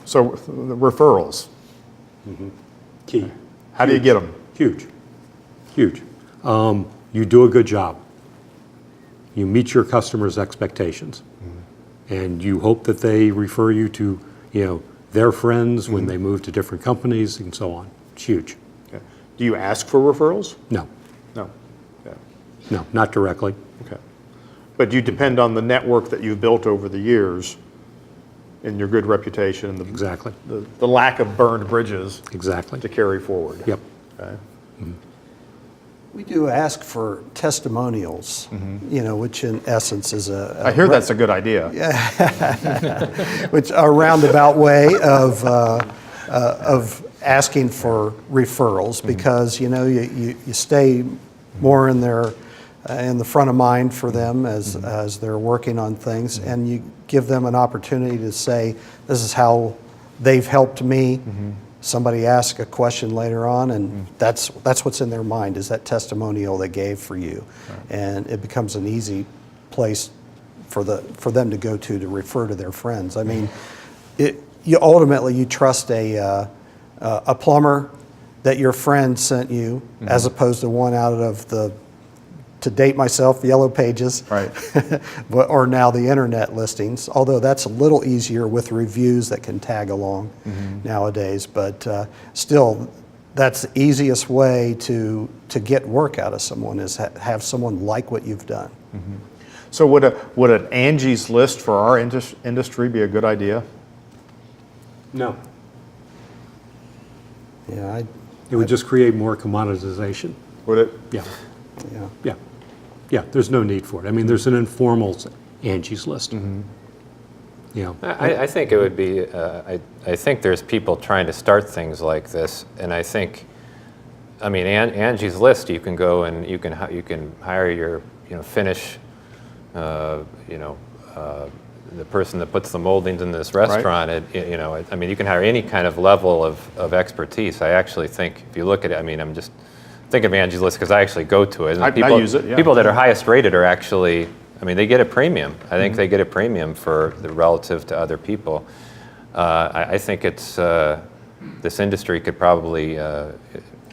So the referrals. Key. How do you get them? Huge. You do a good job. You meet your customers' expectations, and you hope that they refer you to, their friends when they move to different companies and so on. It's huge. Okay. Do you ask for referrals? No, No. Okay. no, not directly. Okay. But you depend on the network that you've built over the years and your good reputation and Exactly. the lack of burned bridges Exactly. to carry forward. Yep. Okay. We do ask for testimonials, which in essence is I hear that's a good idea. which a roundabout way of asking for referrals, because you stay more in the front of mind for them as they're working on things, and you give them an opportunity to say, this is how they've helped me. Somebody asks a question later on, and that's what's in their mind, is that testimonial they gave for you. Right. And it becomes an easy place for them to go to refer to their friends. I mean, you ultimately trust a plumber that your friend sent you, as opposed to one out of the, to date myself, Yellow Pages, Right. or now the internet listings, although that's a little easier with reviews that can tag along nowadays. But still, that's the easiest way to get work out of someone, is have someone like what you've done. So would an Angie's List for our industry be a good idea? No. Yeah, It would just create more commoditization. Would it? Yeah. yeah. Yeah, there's no need for it. I mean, there's an informal Angie's List. I think it would be, I think there's people trying to start things like this, and I think, Angie's List, you can go and you can hire your, finish, the person that puts the moldings in this restaurant. Right. You can hire any kind of level of expertise. I actually think, if you look at it, I'm just think of Angie's List because I actually go to it. And I use it, yeah. People that are highest rated are actually, they get a premium. I think they get a premium for the relative to other people. I think it's, this industry could probably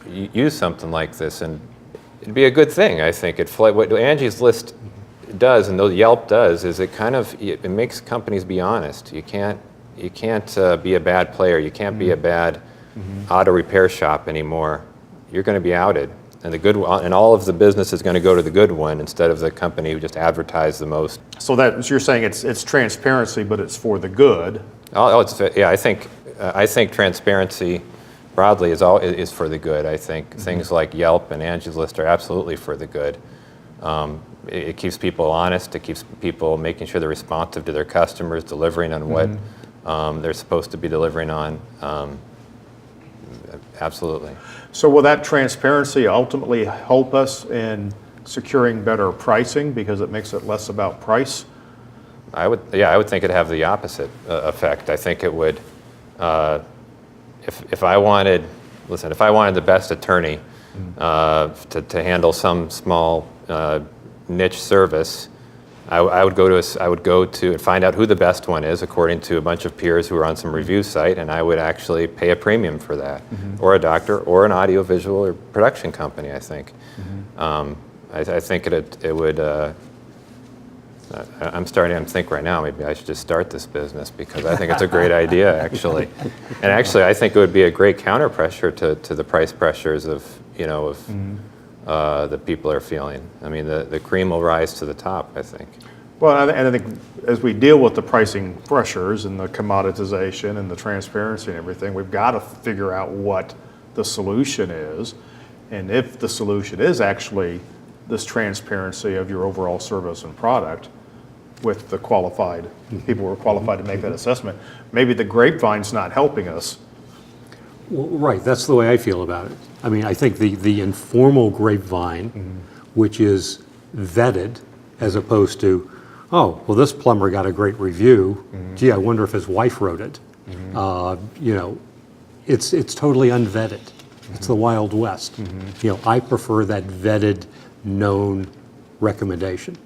use something like this, and it'd be a good thing, I think. What Angie's List does, and Yelp does, is it makes companies be honest. You can't be a bad player. You can't be a bad auto repair shop anymore. You're going to be outed, and and all of the business is going to go to the good one instead of the company who just advertised the most. So you're saying it's transparency, but it's for the good. I think transparency broadly is for the good. I think things like Yelp and Angie's List are absolutely for the good. It keeps people honest. It keeps people making sure they're responsive to their customers, delivering on what they're supposed to be delivering on. Absolutely. So will that transparency ultimately help us in securing better pricing because it makes it less about price? I would think it'd have the opposite effect. I think it would, if I wanted the best attorney to handle some small niche service, I would go to and find out who the best one is according to a bunch of peers who are on some review site, and I would actually pay a premium for that, or a doctor, or an audiovisual or production company. I think. I think it would. I'm starting to think right now. Maybe I should just start this business because I think it's a great idea, actually. And actually, I think it would be a great counter pressure to the price pressures that people are feeling. The cream will rise to the top, I think. Well, and I think as we deal with the pricing pressures and the commoditization and the transparency and everything, we've got to figure out what the solution is. And if the solution is actually this transparency of your overall service and product with the qualified people who are qualified to make that assessment, maybe the grapevine's not helping us. Well, right, that's the way I feel about it. I think the informal grapevine, which is vetted, as opposed to, oh, well, this plumber got a great review. Gee, I wonder if his wife wrote it. It's totally unvetted. It's the Wild West. I prefer that vetted, known recommendation.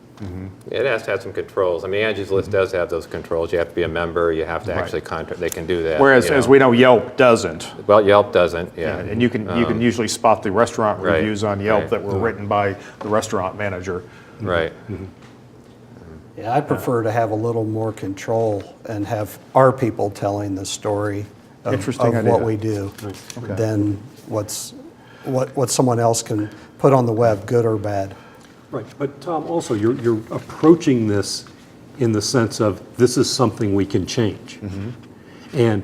It has to have some controls. I mean, Angie's List does have those controls. You have to be a member. You have to actually contract. They can do that. Whereas, you as know. we know, Yelp doesn't. Well, Yelp doesn't. Yeah. And you can usually spot the restaurant Right, reviews on Yelp right. that were written by the restaurant manager. Right. Yeah, I prefer to have a little more control and have our people telling the story of, Interesting of what idea. we do Okay. than what someone else can put on the web, good or bad. Right, but Tom, also, you're approaching this in the sense of this is something we can change. And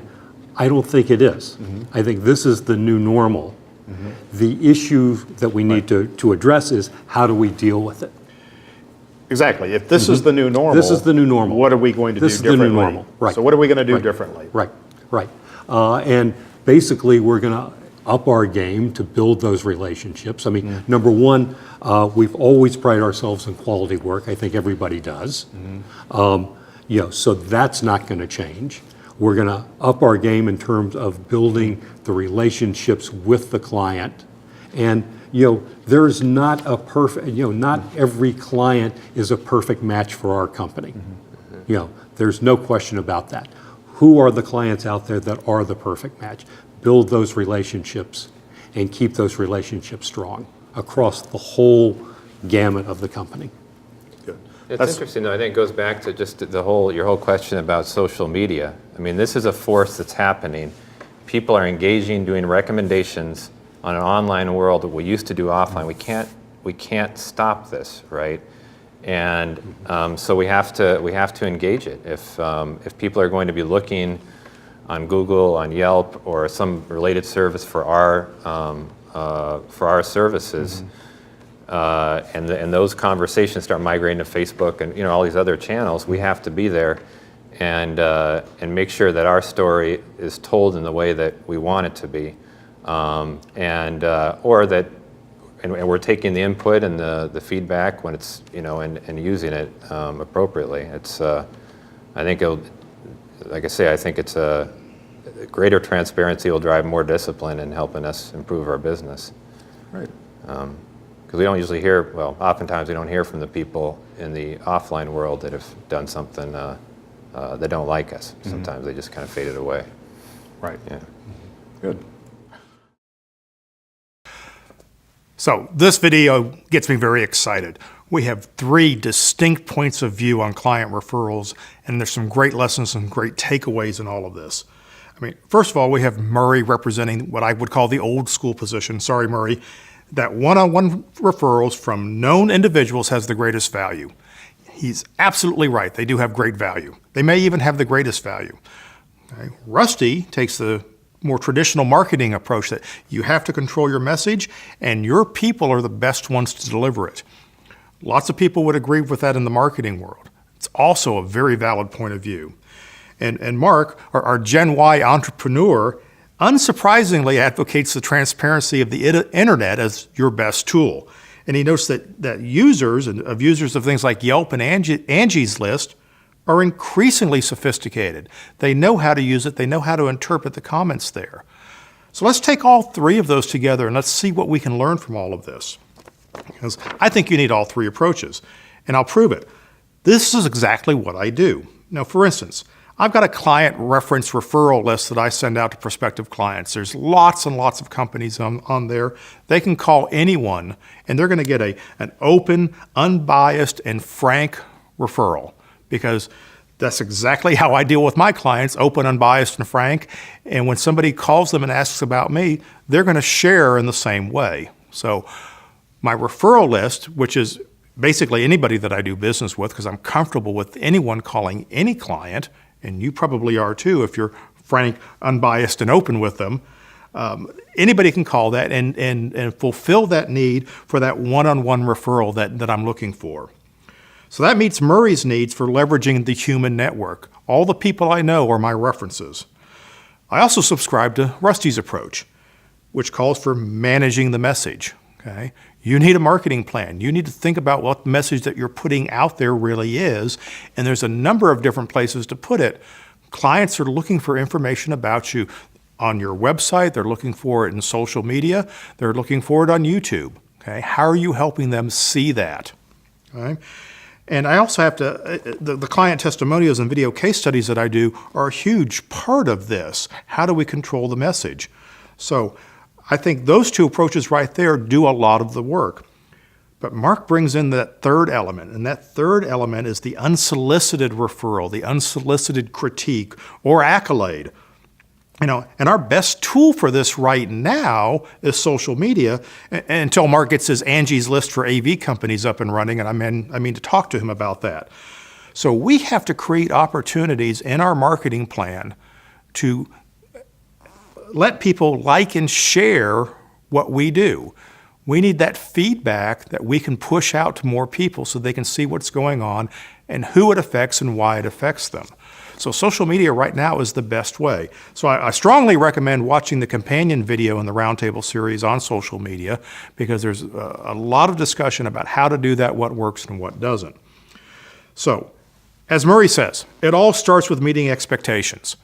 I don't think it is. I think this is the new normal. The issue that we need to address is how do we deal with it? Exactly. If this is the new normal. This is the new normal. What are we going to This do is the new differently? normal, right. So what are we going to do Right. differently? Right, right. And basically, we're going to up our game to build those relationships. I mean, number one, we've always prided ourselves in quality work. I think everybody does. You know, so that's not going to change. We're going to up our game in terms of building the relationships with the client. And, you know, there's not a perfect, you know, not every client is a perfect match for our company. You know, there's no question about that. Who are the clients out there that are the perfect match? Build those relationships and keep those relationships strong across the whole gamut of the company. Good. It's That's- interesting, though. I think it goes back to just your whole question about social media. I mean, this is a force that's happening. People are engaging, doing recommendations on an online world that we used to do offline. We can't stop this, right? And so we have to engage it. If people are going to be looking on Google, on Yelp, or some related service for our services. And those conversations start migrating to Facebook and all these other channels. We have to be there and make sure that our story is told in the way that we want it to be, and we're taking the input and the feedback when it's and using it appropriately. It's I think like I say, I think it's a greater transparency will drive more discipline in helping us improve our business. Right. Because we don't usually hear, well, oftentimes we don't hear from the people in the offline world that have done something that don't like us. Sometimes they just kind of faded away. Right. Yeah. Good. So this video gets me very excited. We have 3 distinct points of view on client referrals, and there's some great lessons and great takeaways in all of this. I mean, first of all, we have Murray representing what I would call the old school position. Sorry, Murray. That one-on-one referrals from known individuals has the greatest value. He's absolutely right. They do have great value. They may even have the greatest value. Okay. Rusty takes the more traditional marketing approach that you have to control your message and your people are the best ones to deliver it. Lots of people would agree with that in the marketing world. It's also a very valid point of view. And Mark, our Gen Y entrepreneur, unsurprisingly advocates the transparency of the internet as your best tool. And he notes that users of things like Yelp and Angie's List are increasingly sophisticated. They know how to use it. They know how to interpret the comments there. So let's take all 3 of those together and let's see what we can learn from all of this. Because I think you need all 3 approaches, and I'll prove it. This is exactly what I do. Now, for instance, I've got a client reference referral list that I send out to prospective clients. There's lots and lots of companies on there. They can call anyone, and they're going to get an open, unbiased, and frank referral, because that's exactly how I deal with my clients, open, unbiased, and frank. And when somebody calls them and asks about me, they're going to share in the same way. So my referral list, which is basically anybody that I do business with, because I'm comfortable with anyone calling any client, and you probably are too if you're frank, unbiased, and open with them. Anybody can call that and fulfill that need for that one-on-one referral that I'm looking for. So that meets Murray's needs for leveraging the human network. All the people I know are my references. I also subscribe to Rusty's approach, which calls for managing the message. Okay? You need a marketing plan. You need to think about what the message that you're putting out there really is, and there's a number of different places to put it. Clients are looking for information about you on your website. They're looking for it in social media. They're looking for it on YouTube. Okay? How are you helping them see that? Okay? And I also have to, the client testimonials and video case studies that I do are a huge part of this. How do we control the message? So I think those two approaches right there do a lot of the work. But Mark brings in that third element, and that third element is the unsolicited referral, the unsolicited critique or accolade. And our best tool for this right now is social media, until Mark gets his Angie's List for AV companies up and running, and I mean to talk to him about that. So we have to create opportunities in our marketing plan to let people like and share what we do. We need that feedback that we can push out to more people so they can see what's going on and who it affects and why it affects them. So social media right now is the best way. So I strongly recommend watching the companion video in the Roundtable series on social media, because there's a lot of discussion about how to do that, what works and what doesn't. So, as Murray says, it all starts with meeting expectations.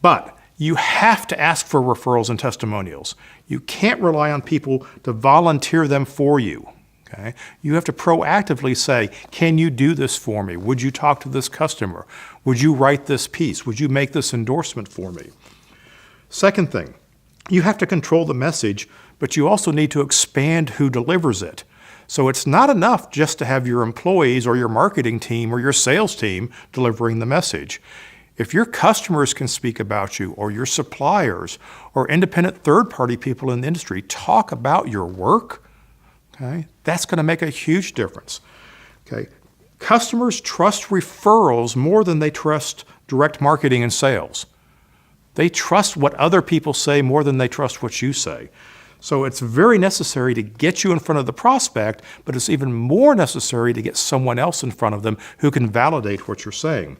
But you have to ask for referrals and testimonials. You can't rely on people to volunteer them for you. Okay? You have to proactively say, can you do this for me? Would you talk to this customer? Would you write this piece? Would you make this endorsement for me? Second thing, you have to control the message, but you also need to expand who delivers it. So it's not enough just to have your employees or your marketing team or your sales team delivering the message. If your customers can speak about you, or your suppliers or independent third-party people in the industry talk about your work, okay, that's going to make a huge difference. Okay, customers trust referrals more than they trust direct marketing and sales. They trust what other people say more than they trust what you say. So it's very necessary to get you in front of the prospect, but it's even more necessary to get someone else in front of them who can validate what you're saying.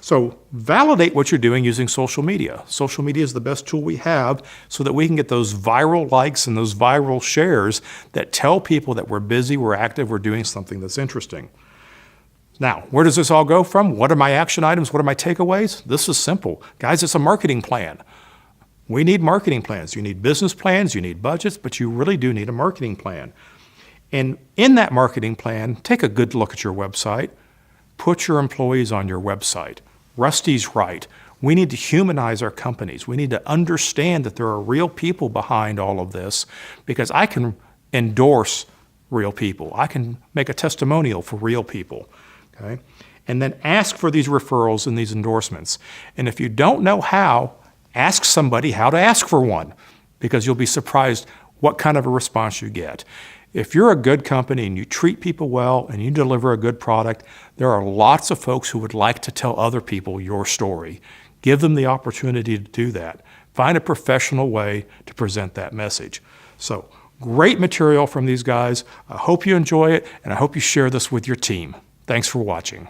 So validate what you're doing using social media. Social media is the best tool we have so that we can get those viral likes and those viral shares that tell people that we're busy, we're active, we're doing something that's interesting. Now, where does this all go from? What are my action items? What are my takeaways? This is simple. Guys, it's a marketing plan. We need marketing plans. You need business plans, you need budgets, but you really do need a marketing plan. And in that marketing plan, take a good look at your website. Put your employees on your website. Rusty's right. We need to humanize our companies. We need to understand that there are real people behind all of this, because I can endorse real people. I can make a testimonial for real people. Okay? And then ask for these referrals and these endorsements. And if you don't know how, ask somebody how to ask for one, because you'll be surprised what kind of a response you get. If you're a good company and you treat people well and you deliver a good product, there are lots of folks who would like to tell other people your story. Give them the opportunity to do that. Find a professional way to present that message. So, great material from these guys. I hope you enjoy it, and I hope you share this with your team. Thanks for watching.